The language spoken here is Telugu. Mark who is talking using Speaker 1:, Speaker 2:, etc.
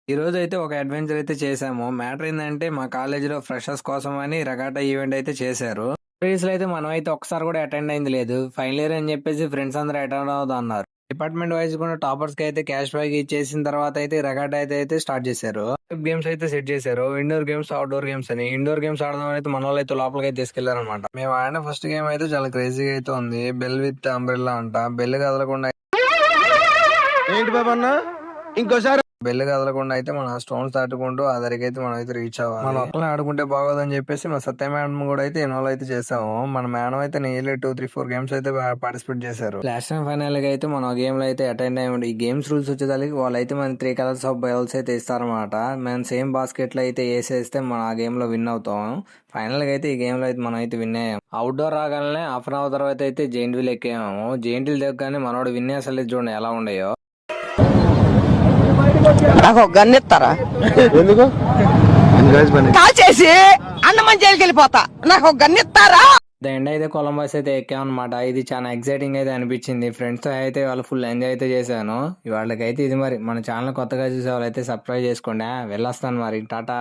Speaker 1: ఈ రోజైతే ఒక అడ్వెంచర్ అయితే చేసాము. మ్యాటర్ ఏందంటే మా కాలేజీలో ఫ్రెషర్స్ కోసం అని రెగాటా ఈవెంట్ అయితే చేశారు. ప్రీవియస్‌లో అయితే మనమైతే ఒక్కసారి కూడా అటెండ్ అయింది లేదు. ఫైనల్ ఇయర్ అని చెప్పేసి ఫ్రెండ్స్ అందరూ అటెండ్ అవుదాం అన్నారు. డిపార్ట్మెంట్ వైస్ కూడా టాపర్స్‌కి అయితే క్యాష్ బ్యాక్ ఇచ్చేసిన తర్వాత అయితే రెగాటా అయితే స్టార్ట్ చేశారు. గేమ్స్ అయితే సెట్ చేశారు. ఇండోర్ గేమ్స్, అవుట్‌డోర్ గేమ్స్ అని. ఇండోర్ గేమ్స్ ఆడదామని అయితే మనోళ్ళైతే లోపలికైతే తీసుకెళ్లారన్నమాట. మేము ఆడిన ఫస్ట్ గేమ్ అయితే చాలా క్రేజీగా అయితే ఉంది. బెల్ విత్ అంబ్రెల్లా అంట. బెల్ కదలకుండా
Speaker 2: ఏంటి బాబు అన్న ఇంకోసారి
Speaker 1: బెల్ కదలకుండా అయితే మనం స్టోన్స్ దాటుకుంటూ ఆ దగ్గరికి అయితే మనం అయితే రీచ్ అవ్వాలి. మన ఒక్కనే ఆడుకుంటే బాగోదని చెప్పేసి మన సత్య మేడం కూడా అయితే ఇన్వాల్వ్ అయితే చేసాము. మన మేడం అయితే నియర్లీ 2, 3, 4 గేమ్స్ అయితే పార్టిసిపేట్ చేశారు. లాస్ట్ టైం ఫైనల్ గా అయితే మనం గేమ్ లో అయితే అటెండ్ అయ్యి ఈ గేమ్స్ రూల్స్ వచ్చేదానికి వాళ్ళైతే మన 3 కలర్స్ ఆఫ్ బౌల్స్ అయితే ఇస్తారన్నమాట. మనం సేమ్ బాస్కెట్ లో అయితే వేసేస్తే మనం ఆ గేమ్ లో విన్ అవుతాం. ఫైనల్ గా అయితే ఈ గేమ్ లో అయితే మనం అయితే విన్ అయ్యాం. అవుట్డోర్ రాగానే హాఫ్ అన్ అవర్ తర్వాత అయితే జెయింట్ వీల్ ఎక్కాము. జెయింట్ వీల్ దిగగానే మనోడు విన్ అసలు చూడండి ఎలా ఉండయో.
Speaker 3: నాకు గన్ ఇస్తారా?
Speaker 2: ఎందుకు
Speaker 3: కాల్ చేసి అన్నమని జైలుకి వెళ్ళిపోతా. నాకు గన్ ఇస్తారా?
Speaker 1: ఎండ్ అయితే కొలంబస్ అయితే ఎక్కామన్నమాట. ఇది చాలా ఎక్సైటింగ్ అయితే అనిపించింది. ఫ్రెండ్స్ తో అయితే వాళ్ళు ఫుల్ ఎంజాయ్ అయితే చేశాను. వాళ్ళకైతే ఇది మరి మన ఛానల్ కొత్తగా చూసే వాళ్ళైతే సబ్స్క్రైబ్ చేసుకోండి. వెళ్ళొస్తాను మరి. టాటా.